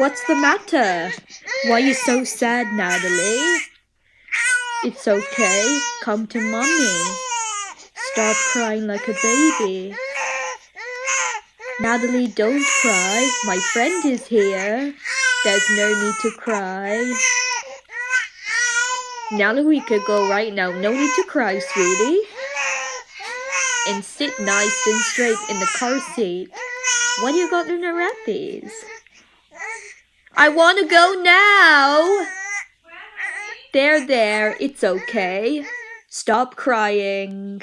What's the matter? Why are you so sad, Natalie? It's okay. Come to Mommy. Stop crying like a baby. Natalie, don't cry. My friend is here. There's no need to cry. Natalie, we could go right now. No need to cry, sweetie. And sit nice and straight in the car seat. What do you got in the wrappies? I want to go now. There, it's okay. Stop crying.